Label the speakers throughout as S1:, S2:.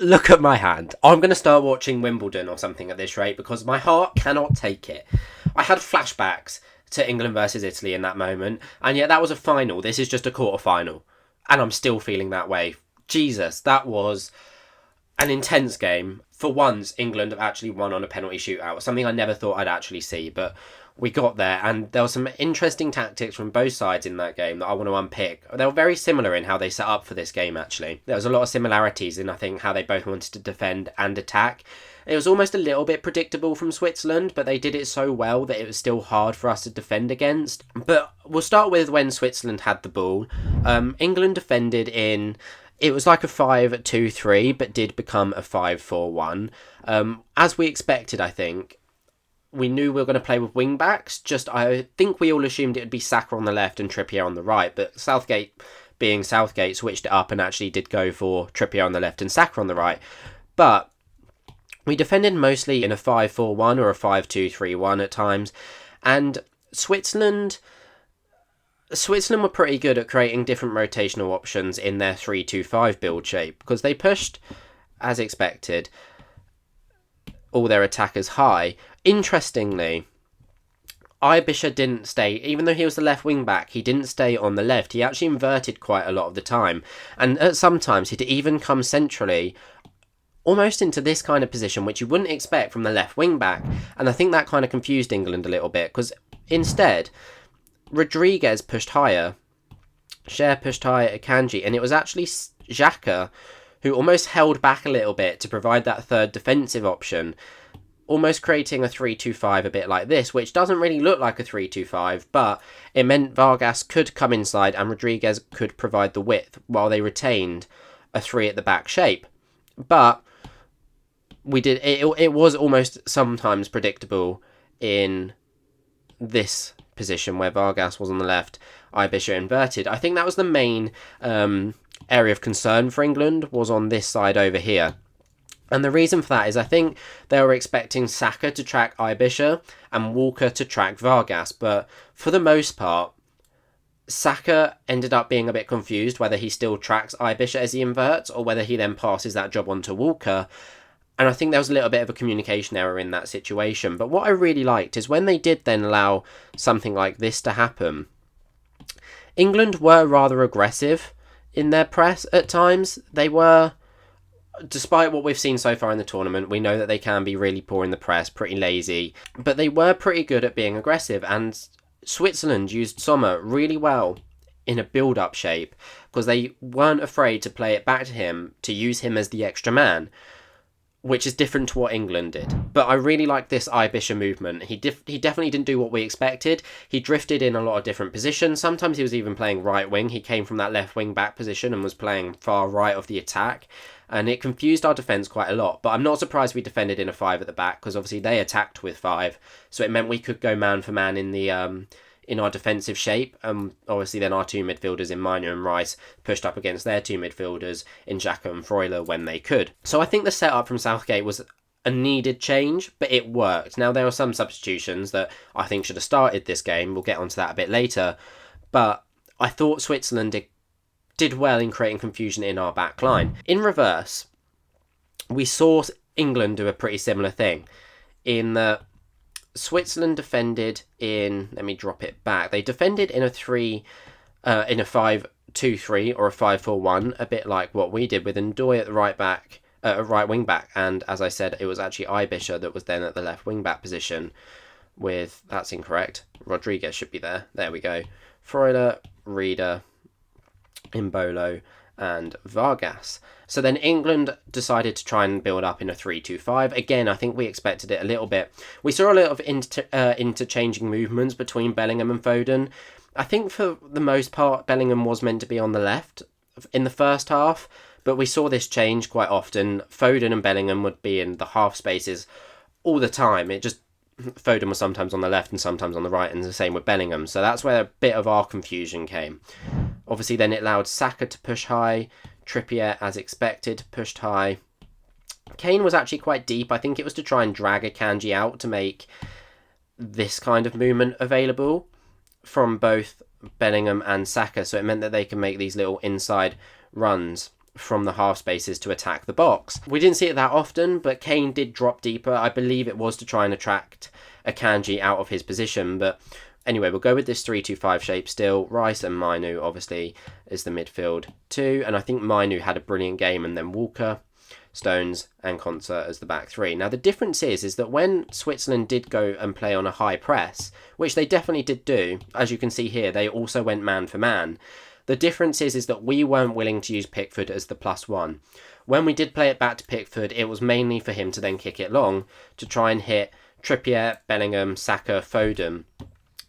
S1: look at my hand. I'm going to start watching Wimbledon or something at this rate because my heart cannot take it. I had flashbacks to England versus Italy in that moment, and yet that was a final. This is just a quarter-final, and I'm still feeling that way. Jesus, that was an intense game. For once, England have actually won on a penalty shootout, something I never thought I'd actually see, but we got there, and there were some interesting tactics from both sides in that game that I want to unpick. They were very similar in how they set up for this game, actually. There was a lot of similarities in, I think, how they both wanted to defend and attack. It was almost a little bit predictable from Switzerland, but they did it so well that it was still hard for us to defend against. But we'll start with when Switzerland had the ball. England defended in... It was like a 5-2-3, but did become a 5-4-1. As we expected, I think. We knew we were going to play with wing backs. I think we all assumed it would be Saka on the left and Trippier on the right, but Southgate, being Southgate, switched it up and actually did go for Trippier on the left and Saka on the right. But we defended mostly in a 5-4-1 or a 5-2-3-1 at times, and Switzerland were pretty good at creating different rotational options in their 3-2-5 build shape, because they pushed, as expected, all their attackers high. Interestingly, Ibisha didn't stay, even though he was the left wing back, he didn't stay on the left. He actually inverted quite a lot of the time, and at sometimes he'd even come centrally, almost into this kind of position, which you wouldn't expect from the left wing back, and I think that kind of confused England a little bit, because instead, Rodriguez pushed higher, Cher pushed higher, Akanji, and it was actually Sacka who almost held back a little bit to provide that third defensive option, almost creating a 3-2-5 a bit like this, which doesn't really look like a 3-2-5, but it meant Vargas could come inside and Rodriguez could provide the width while they retained a 3 at the back shape. But it was almost sometimes predictable in this position where Vargas was on the left, Ibisha inverted. I think that was the main area of concern for England, was on this side over here. And the reason for that is I think they were expecting Saka to track Ibisha and Walker to track Vargas, but for the most part, Saka ended up being a bit confused whether he still tracks Ibisha as he inverts or whether he then passes that job on to Walker. And I think there was a little bit of a communication error in that situation. But what I really liked is when they did then allow something like this to happen, England were rather aggressive in their press at times. They were, despite what we've seen so far in the tournament, we know that they can be really poor in the press, pretty lazy, but they were pretty good at being aggressive, and Switzerland used Sommer really well in a build-up shape, because they weren't afraid to play it back to him, to use him as the extra man, which is different to what England did. But I really like this Ibisha movement. He definitely didn't do what we expected. He drifted in a lot of different positions. Sometimes he was even playing right wing. He came from that left wing back position and was playing far right of the attack. And it confused our defence quite a lot. But I'm not surprised we defended in a 5 at the back, because obviously they attacked with 5. So it meant we could go man for man in the in our defensive shape. Obviously then our 2 midfielders in Minor and Rice pushed up against their 2 midfielders in Xhaka and Freuler when they could. So I think the setup from Southgate was a needed change, but it worked. Now there were some substitutions that I think should have started this game. We'll get onto that a bit later. But I thought Switzerland did well in creating confusion in our back line. In reverse, we saw England do a pretty similar thing in that Switzerland defended in, let me drop it back, they defended in a 5-2-3 or a 5-4-1, a bit like what we did with Ndoye at the right wing back, and as I said, it was actually Ibisha that was then at the left wing back position with, that's incorrect, Rodriguez should be there we go, Freuler, Rieder, Imbolo and Vargas. So then England decided to try and build up in a 3-2-5. Again, I think we expected it a little bit. We saw a lot of interchanging movements between Bellingham and Foden. I think for the most part, Bellingham was meant to be on the left in the first half, but we saw this change quite often. Foden and Bellingham would be in the half spaces all the time. Foden was sometimes on the left and sometimes on the right, and the same with Bellingham. So that's where a bit of our confusion came. Obviously, then it allowed Saka to push high. Trippier, as expected, pushed high. Kane was actually quite deep. I think it was to try and drag Akanji out to make this kind of movement available from both Bellingham and Saka. So it meant that they can make these little inside runs from the half spaces to attack the box. We didn't see it that often, but Kane did drop deeper. I believe it was to try and attract Akanji out of his position, but anyway, we'll go with this 3-2-5 shape still. Rice and Mainu, obviously, is the midfield two, and I think Mainu had a brilliant game, and then Walker, Stones and Concert as the back three. Now, the difference is that when Switzerland did go and play on a high press, which they definitely did do, as you can see here, they also went man for man. The difference is that we weren't willing to use Pickford as the +1. When we did play it back to Pickford, it was mainly for him to then kick it long to try and hit Trippier, Bellingham, Saka, Foden,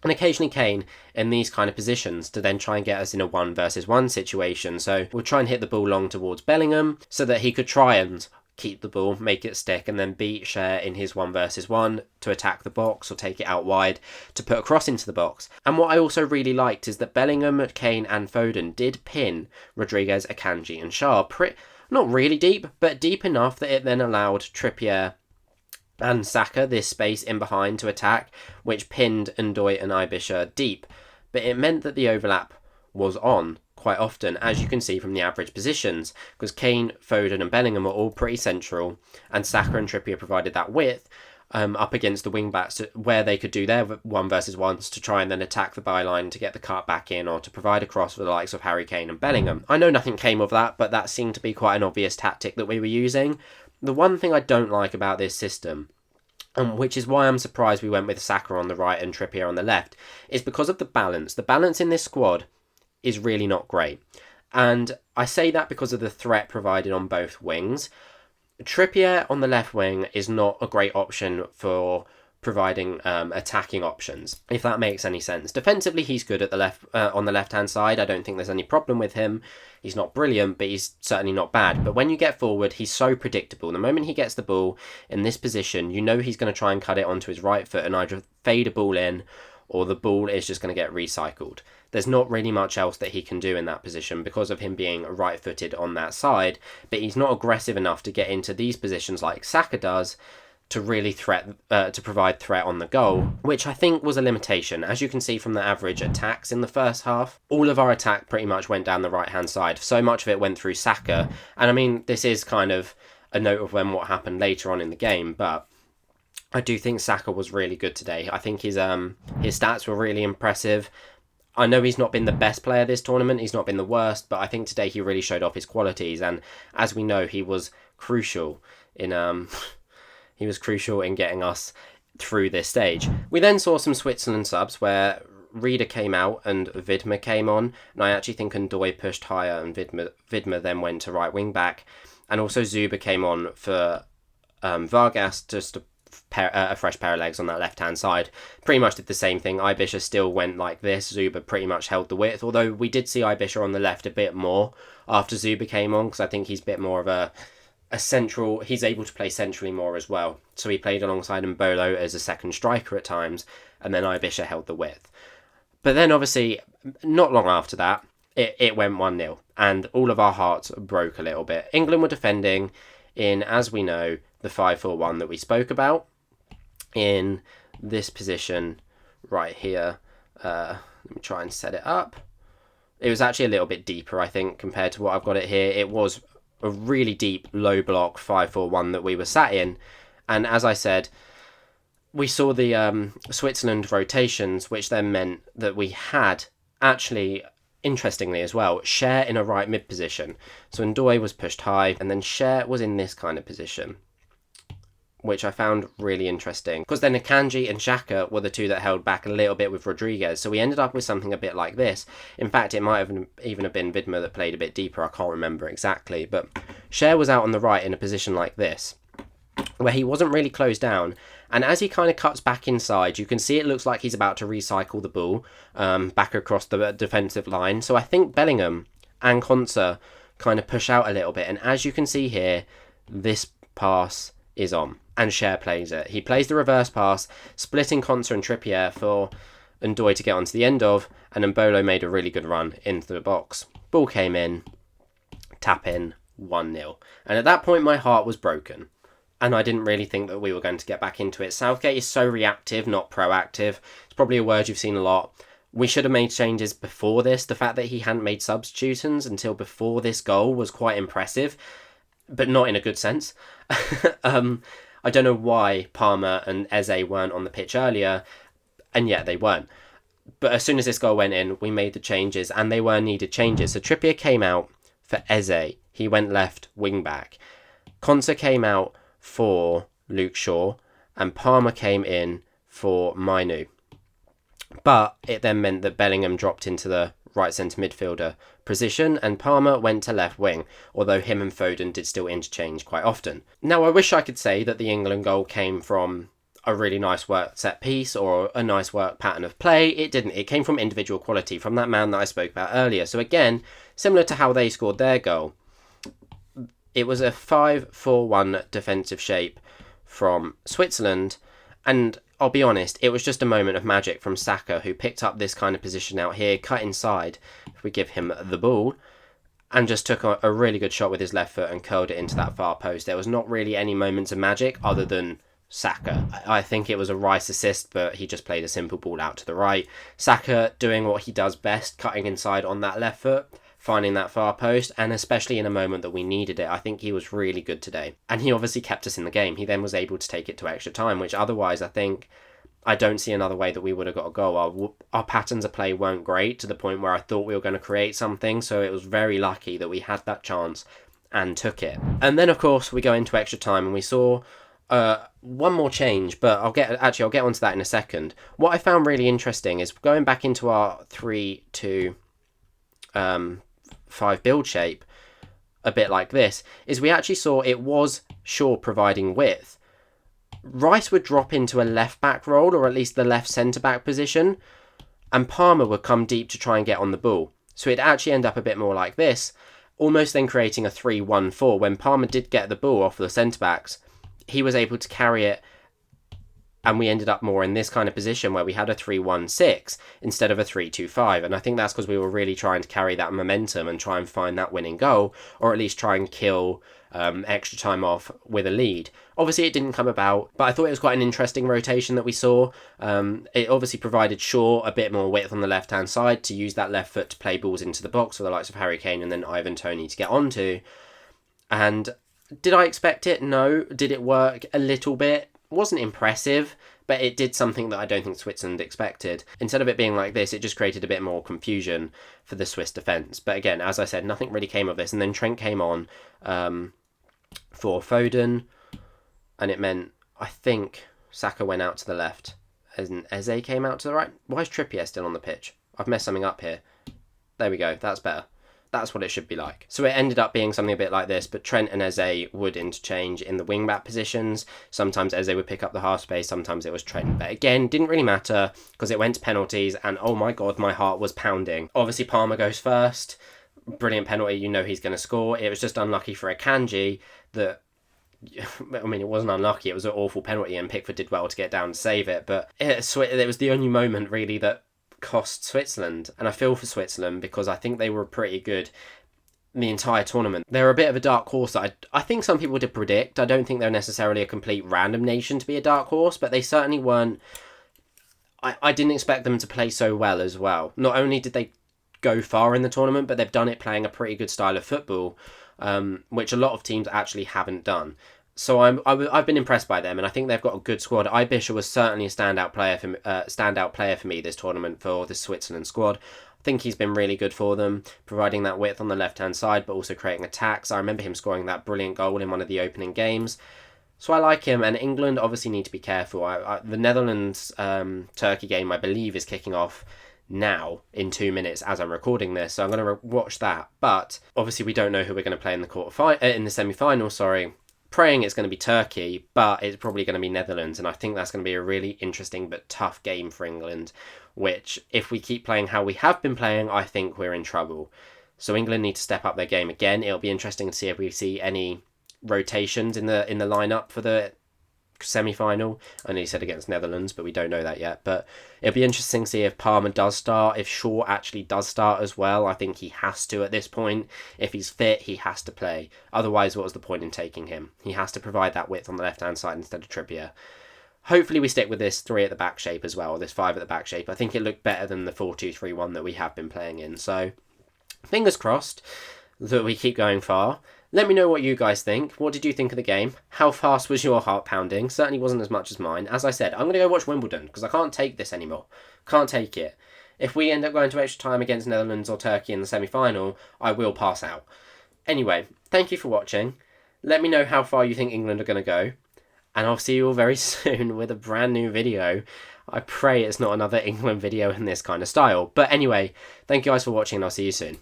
S1: and occasionally Kane in these kind of positions to then try and get us in a 1-versus-1 situation. So we'll try and hit the ball long towards Bellingham so that he could try and keep the ball, make it stick, and then beat Cher in his 1-versus-1 to attack the box or take it out wide to put a cross into the box. And what I also really liked is that Bellingham, Kane and Foden did pin Rodriguez, Akanji and Schär. Not really deep, but deep enough that it then allowed Trippier and Saka this space in behind to attack, which pinned Ndoye and Ibisha deep. But it meant that the overlap was on quite often, as you can see from the average positions, because Kane, Foden and Bellingham were all pretty central, and Saka and Trippier provided that width up against the wing-backs where they could do their 1-versus-1s to try and then attack the byline to get the cut back in, or to provide a cross for the likes of Harry Kane and Bellingham. I know nothing came of that, but that seemed to be quite an obvious tactic that we were using. The one thing I don't like about this system, which is why I'm surprised we went with Saka on the right and Trippier on the left, is because of the balance. The balance in this squad is really not great. And I say that because of the threat provided on both wings. Trippier on the left wing is not a great option for providing attacking options, if that makes any sense. Defensively, he's good at the left on the left-hand side. I don't think there's any problem with him. He's not brilliant, but he's certainly not bad. But when you get forward, he's so predictable. The moment he gets the ball in this position, you know he's going to try and cut it onto his right foot and either fade a ball in, or the ball is just going to get recycled. There's not really much else that he can do in that position because of him being right-footed on that side, but he's not aggressive enough to get into these positions like Saka does to really to provide threat on the goal, which I think was a limitation. As you can see from the average attacks in the first half, all of our attack pretty much went down the right-hand side. So much of it went through Saka, and I mean, this is kind of a note of what happened later on in the game, but I do think Saka was really good today. I think his stats were really impressive. I know he's not been the best player this tournament, he's not been the worst, but I think today he really showed off his qualities, and as we know, he was crucial in getting us through this stage. We then saw some Switzerland subs where Rieder came out and Widmer came on, and I actually think Ndoye pushed higher and Widmer then went to right wing back, and also Zuba came on for Vargas, just a fresh pair of legs on that left-hand side. Pretty much did the same thing. Ibisha still went like this. Zuba pretty much held the width, although we did see Ibisha on the left a bit more after Zuba came on, because I think he's a bit more of a central. He's able to play centrally more as well. So he played alongside Mbolo as a second striker at times, and then Ibisha held the width. But then obviously, not long after that, it went 1-0, and all of our hearts broke a little bit. England were defending in, as we know, the 5-4-1 that we spoke about, in this position right here. Let me try and set it up. It was actually a little bit deeper, I think, compared to what I've got it here. It was a really deep, low block 5-4-1 that we were sat in. And as I said, we saw the Switzerland rotations, which then meant that we had actually, interestingly as well, Cher in a right mid position. So Ndoye was pushed high, and then Cher was in this kind of position, which I found really interesting, because then Akanji and Saka were the two that held back a little bit with Rodriguez, so we ended up with something a bit like this. In fact, it might have even have been Widmer that played a bit deeper, I can't remember exactly, but Cher was out on the right in a position like this, where he wasn't really closed down, and as he kind of cuts back inside, you can see it looks like he's about to recycle the ball back across the defensive line. So I think Bellingham and Konsa kind of push out a little bit, and as you can see here, this pass is on, and Cher plays it. He plays the reverse pass, splitting Konsa and Trippier for Ndoye to get onto the end of, and Mbolo made a really good run into the box. Ball came in, tap in, 1-0. And at that point, my heart was broken, and I didn't really think that we were going to get back into it. Southgate is so reactive, not proactive. It's probably a word you've seen a lot. We should have made changes before this. The fact that he hadn't made substitutions until before this goal was quite impressive, but not in a good sense. I don't know why Palmer and Eze weren't on the pitch earlier, and yet they weren't. But as soon as this goal went in, we made the changes, and they were needed changes. So Trippier came out for Eze. He went left wing back. Konsa came out for Luke Shaw, and Palmer came in for Mainu. But it then meant that Bellingham dropped into the right centre midfielder position, and Palmer went to left wing, although him and Foden did still interchange quite often. Now, I wish I could say that the England goal came from a really nice work set piece or a nice work pattern of play. It didn't. It came from individual quality from that man that I spoke about earlier. So again, similar to how they scored their goal, it was a 5-4-1 defensive shape from Switzerland, and I'll be honest, it was just a moment of magic from Saka, who picked up this kind of position out here, cut inside, if we give him the ball, and just took a really good shot with his left foot and curled it into that far post. There was not really any moments of magic other than Saka. I think it was a Rice assist, but he just played a simple ball out to the right. Saka doing what he does best, cutting inside on that left foot, finding that far post, and especially in a moment that we needed it. I think he was really good today. And he obviously kept us in the game. He then was able to take it to extra time, which otherwise I don't see another way that we would have got a goal. Our patterns of play weren't great to the point where I thought we were going to create something, so it was very lucky that we had that chance and took it. And then, of course, we go into extra time and we saw one more change, but I'll get onto that in a second. What I found really interesting is going back into our 3-2-5 build shape, a bit like this, is we actually saw it was Shaw providing width. Rice would drop into a left back role, or at least the left centre back position, and Palmer would come deep to try and get on the ball. So it'd actually end up a bit more like this, almost then creating a 3-1-4. When Palmer did get the ball off the centre backs, he was able to carry it, and we ended up more in this kind of position where we had a 3-1-6 instead of a 3-2-5. And I think that's because we were really trying to carry that momentum and try and find that winning goal, or at least try and kill extra time off with a lead. Obviously, it didn't come about, but I thought it was quite an interesting rotation that we saw. It obviously provided Shaw a bit more width on the left-hand side to use that left foot to play balls into the box for the likes of Harry Kane and then Ivan Toney to get onto. And did I expect it? No. Did it work a little bit? Wasn't impressive, but it did something that I don't think Switzerland expected. Instead of it being like this, it just created a bit more confusion for the Swiss defence. But again, as I said, nothing really came of this. And then Trent came on for Foden, and it meant, I think, Saka went out to the left and Eze came out to the right. Why is Trippier still on the pitch? I've messed something up here. There we go, that's better. That's what it should be like. So it ended up being something a bit like this, but Trent and Eze would interchange in the wing-back positions. Sometimes Eze would pick up the half space, sometimes it was Trent. But again, didn't really matter because it went to penalties, and oh my god, my heart was pounding. Obviously, Palmer goes first. Brilliant penalty, you know he's going to score. It was just unlucky for Akanji that... I mean, it wasn't unlucky, it was an awful penalty, and Pickford did well to get down to save it. But it was the only moment, really, that cost Switzerland, and I feel for Switzerland because I think they were pretty good the entire tournament. They're a bit of a dark horse that I think some people did predict. I don't think they're necessarily a complete random nation to be a dark horse, but they certainly weren't. I didn't expect them to play so well as well. Not only did they go far in the tournament, but they've done it playing a pretty good style of football, which a lot of teams actually haven't done. So I've been impressed by them, and I think they've got a good squad. Ibisha was certainly a standout player for me this tournament for the Switzerland squad. I think he's been really good for them, providing that width on the left-hand side, but also creating attacks. I remember him scoring that brilliant goal in one of the opening games. So I like him, and England obviously need to be careful. The Netherlands-Turkey game, I believe, is kicking off now in 2 minutes as I'm recording this, so I'm going to watch that. But obviously we don't know who we're going to play in the semi-final, praying it's going to be Turkey, but it's probably going to be Netherlands, and I think that's going to be a really interesting but tough game for England, which, if we keep playing how we have been playing, I think we're in trouble. So England need to step up their game again. It'll be interesting to see if we see any rotations in the lineup for the semi-final. I know you said against Netherlands, but we don't know that yet. But it'll be interesting to see if Palmer does start, if Shaw actually does start as well. I think he has to at this point. If he's fit, he has to play. Otherwise, what was the point in taking him? He has to provide that width on the left-hand side instead of Trippier. Hopefully we stick with this 3 at the back shape as well, or this 5 at the back shape. I think it looked better than the 4-2-3-1 that we have been playing in. So fingers crossed that we keep going far. Let me know what you guys think. What did you think of the game? How fast was your heart pounding? Certainly wasn't as much as mine. As I said, I'm going to go watch Wimbledon because I can't take this anymore. Can't take it. If we end up going to extra time against Netherlands or Turkey in the semi-final, I will pass out. Anyway, thank you for watching. Let me know how far you think England are going to go. And I'll see you all very soon with a brand new video. I pray it's not another England video in this kind of style. But anyway, thank you guys for watching and I'll see you soon.